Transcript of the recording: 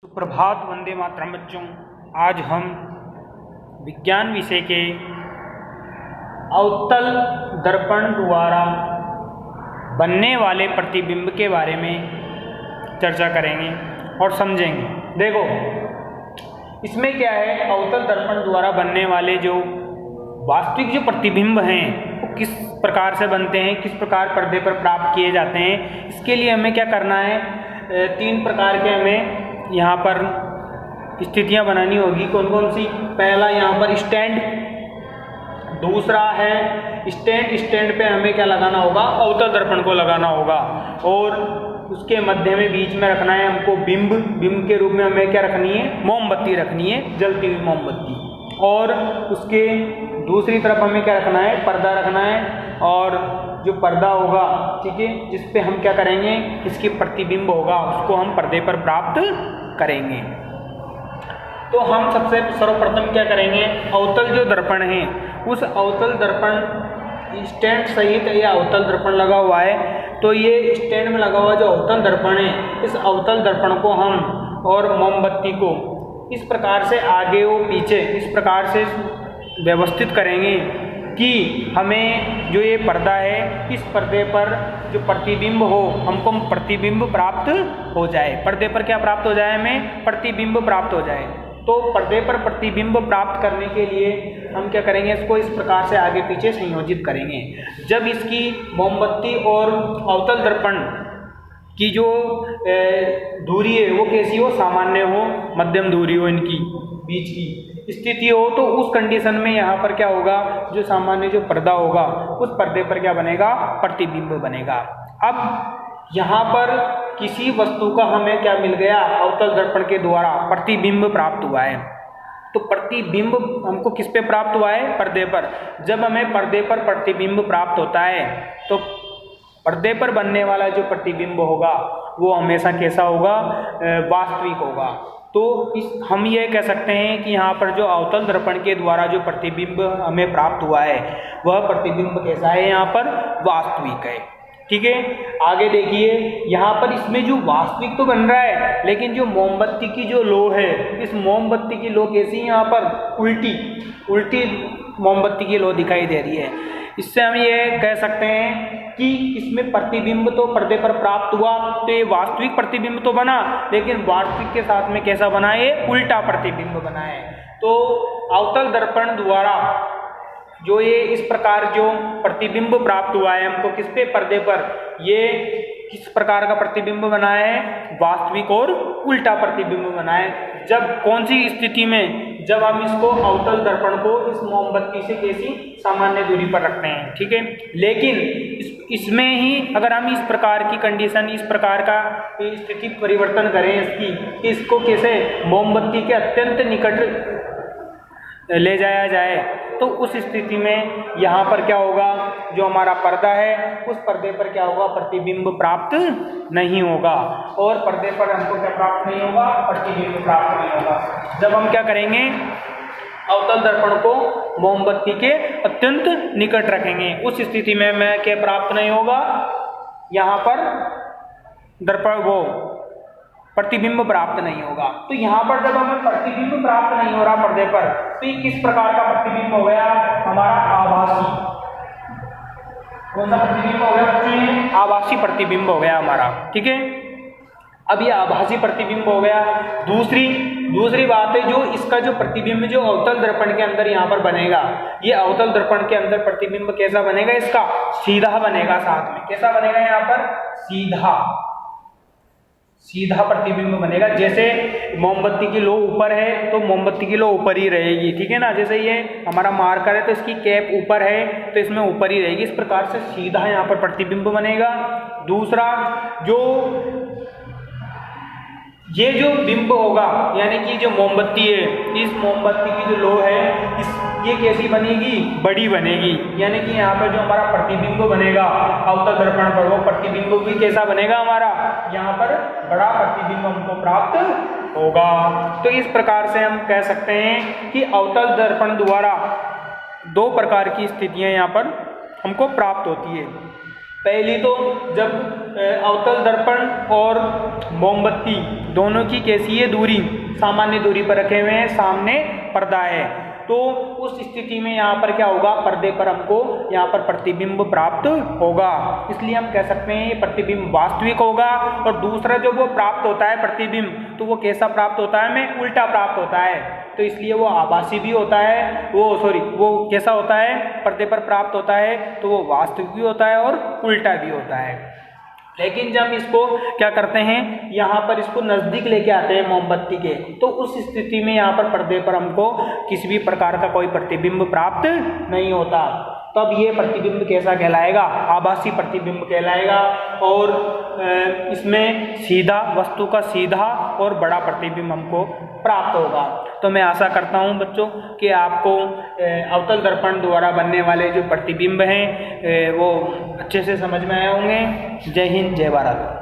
सुप्रभात, वंदे मातरम बच्चों। आज हम विज्ञान विषय के अवतल दर्पण द्वारा बनने वाले प्रतिबिंब के बारे में चर्चा करेंगे और समझेंगे। देखो, इसमें क्या है, अवतल दर्पण द्वारा बनने वाले जो वास्तविक जो प्रतिबिंब हैं वो किस प्रकार से बनते हैं, किस प्रकार पर्दे पर प्राप्त किए जाते हैं। इसके लिए हमें क्या करना है, तीन प्रकार के हमें यहाँ पर स्थितियाँ बनानी होगी। कौन कौन सी? पहला यहाँ पर स्टैंड, दूसरा है स्टैंड पे हमें क्या लगाना होगा, अवतल दर्पण को लगाना होगा, और उसके मध्य में बीच में रखना है हमको बिंब के रूप में हमें क्या रखनी है, मोमबत्ती रखनी है, जलती हुई मोमबत्ती। और उसके दूसरी तरफ हमें क्या रखना है, पर्दा रखना है। और जो पर्दा होगा, ठीक है, जिस पे हम क्या करेंगे, इसकी प्रतिबिंब होगा, उसको हम पर्दे पर प्राप्त करेंगे। तो हम सबसे सर्वप्रथम क्या करेंगे, अवतल जो दर्पण है, उस अवतल दर्पण स्टैंड सहित या अवतल दर्पण लगा हुआ है, तो ये स्टैंड में लगा हुआ जो अवतल दर्पण है, इस अवतल दर्पण को हम और मोमबत्ती को इस प्रकार से आगे और पीछे इस प्रकार से व्यवस्थित करेंगे कि हमें जो ये पर्दा है, इस पर्दे पर जो प्रतिबिंब हो, हमको प्रतिबिंब प्राप्त हो जाए। पर्दे पर क्या प्राप्त हो जाए, हमें प्रतिबिंब प्राप्त हो जाए। तो पर्दे पर प्रतिबिंब प्राप्त करने के लिए हम क्या करेंगे, इसको इस प्रकार से आगे पीछे संयोजित करेंगे। जब इसकी मोमबत्ती और अवतल दर्पण की जो दूरी है वो कैसी हो, सामान्य हो, मध्यम दूरी हो, इनकी बीच की स्थिति हो, तो उस कंडीशन में यहाँ पर क्या होगा, जो सामान्य जो पर्दा होगा, उस पर्दे पर क्या बनेगा, प्रतिबिंब बनेगा। अब यहाँ पर किसी वस्तु का हमें क्या मिल गया, अवतल दर्पण के द्वारा प्रतिबिंब प्राप्त हुआ है। तो प्रतिबिंब हमको किस पे प्राप्त हुआ है, पर्दे पर। जब हमें पर्दे पर प्रतिबिंब प्राप्त होता है तो पर्दे पर बनने वाला जो प्रतिबिंब होगा वो हमेशा कैसा होगा, वास्तविक होगा। तो हम ये कह सकते हैं कि यहाँ पर जो अवतल दर्पण के द्वारा जो प्रतिबिंब हमें प्राप्त हुआ है, वह प्रतिबिंब कैसा है, यहाँ पर वास्तविक है। ठीक है, आगे देखिए, यहाँ पर इसमें जो वास्तविक तो बन रहा है, लेकिन जो मोमबत्ती की जो लो है, इस मोमबत्ती की लो कैसी है, यहाँ पर उल्टी मोमबत्ती की लो दिखाई दे रही है। इससे हम ये कह सकते हैं कि इसमें प्रतिबिंब तो पर्दे पर प्राप्त हुआ, तो ये वास्तविक प्रतिबिंब तो बना, लेकिन वास्तविक के साथ में कैसा बना, ये उल्टा प्रतिबिंब बना है। तो अवतल दर्पण द्वारा जो ये इस प्रकार जो प्रतिबिंब प्राप्त हुआ है हमको, किस पे, पर्दे पर, ये किस प्रकार का प्रतिबिंब बना है, वास्तविक और उल्टा प्रतिबिंब बना है। जब कौन सी स्थिति में, जब हम इसको अवतल दर्पण को इस मोमबत्ती से कैसी सामान्य दूरी पर रखते हैं, ठीक है। लेकिन इसमें ही अगर हम इस प्रकार की कंडीशन, इस प्रकार का स्थिति परिवर्तन करें इसकी, इसको कैसे मोमबत्ती के अत्यंत निकट ले जाया जाए, तो उस स्थिति में यहाँ पर क्या होगा, जो हमारा पर्दा है, उस पर्दे पर क्या होगा, प्रतिबिंब प्राप्त नहीं होगा। और पर्दे पर हमको क्या प्राप्त नहीं होगा, प्रतिबिंब प्राप्त नहीं होगा। जब हम क्या करेंगे, अवतल दर्पण को मोमबत्ती के अत्यंत निकट रखेंगे, उस स्थिति में हमें क्या प्राप्त नहीं होगा, यहाँ पर दर्पण वो प्रतिबिंब प्राप्त नहीं होगा। तो यहाँ पर जब हमें प्रतिबिंब प्राप्त नहीं हो रहा पर्दे पर, तो ये किस प्रकार का प्रतिबिंब हो गया, हमारा आभासी। कौन सा प्रतिबिंब हो गया बच्चे, आभासी प्रतिबिंब हो गया हमारा, ठीक है। अब ये आभासी प्रतिबिंब हो गया। दूसरी बात है, जो इसका जो प्रतिबिंब जो अवतल दर्पण के अंदर यहाँ पर बनेगा, ये अवतल दर्पण के अंदर प्रतिबिंब कैसा बनेगा, इसका सीधा बनेगा। साथ में कैसा बनेगा, यहाँ पर सीधा प्रतिबिंब बनेगा। जैसे मोमबत्ती की लो ऊपर है तो मोमबत्ती की लो ऊपर ही रहेगी, ठीक है ना। जैसे ये हमारा मार्कर है तो इसकी कैप ऊपर है तो इसमें ऊपर ही रहेगी। इस प्रकार से सीधा यहाँ पर प्रतिबिंब बनेगा। दूसरा, जो ये जो बिंब होगा, यानी कि जो मोमबत्ती है, इस मोमबत्ती की जो लो है, ये कैसी बनेगी, बड़ी बनेगी। यानी कि यहाँ पर जो हमारा प्रतिबिंब बनेगा अवतल दर्पण पर, वो प्रतिबिंब भी कैसा बनेगा, हमारा यहाँ पर बड़ा प्रतिबिंब हमको प्राप्त होगा। तो इस प्रकार से हम कह सकते हैं कि अवतल दर्पण द्वारा दो प्रकार की स्थितियाँ यहाँ पर हमको प्राप्त होती है। पहली तो जब अवतल दर्पण और मोमबत्ती दोनों की कैसी है दूरी, सामान्य दूरी पर रखे हुए हैं, सामने पर्दा है, तो उस स्थिति में यहाँ पर क्या होगा, पर्दे पर हमको यहाँ पर प्रतिबिंब प्राप्त होगा। इसलिए हम कह सकते हैं ये प्रतिबिंब वास्तविक होगा। और दूसरा जो वो प्राप्त होता है प्रतिबिंब, तो वो कैसा प्राप्त होता है, में उल्टा प्राप्त होता है, तो इसलिए वो आभासी भी होता है, वो कैसा होता है, पर्दे पर प्राप्त होता है, तो वो वास्तविक भी होता है और उल्टा भी होता है। लेकिन जब इसको क्या करते हैं, यहाँ पर इसको नज़दीक लेके आते हैं मोमबत्ती के, तो उस स्थिति में यहाँ पर पर्दे पर हमको किसी भी प्रकार का कोई प्रतिबिंब प्राप्त नहीं होता। तब ये प्रतिबिंब कैसा कहलाएगा, आभासी प्रतिबिंब कहलाएगा। और इसमें सीधा वस्तु का सीधा और बड़ा प्रतिबिंब हमको प्राप्त होगा। तो मैं आशा करता हूँ बच्चों कि आपको अवतल दर्पण द्वारा बनने वाले जो प्रतिबिंब हैं वो अच्छे से समझ में आए होंगे। जय हिंद, जय भारत।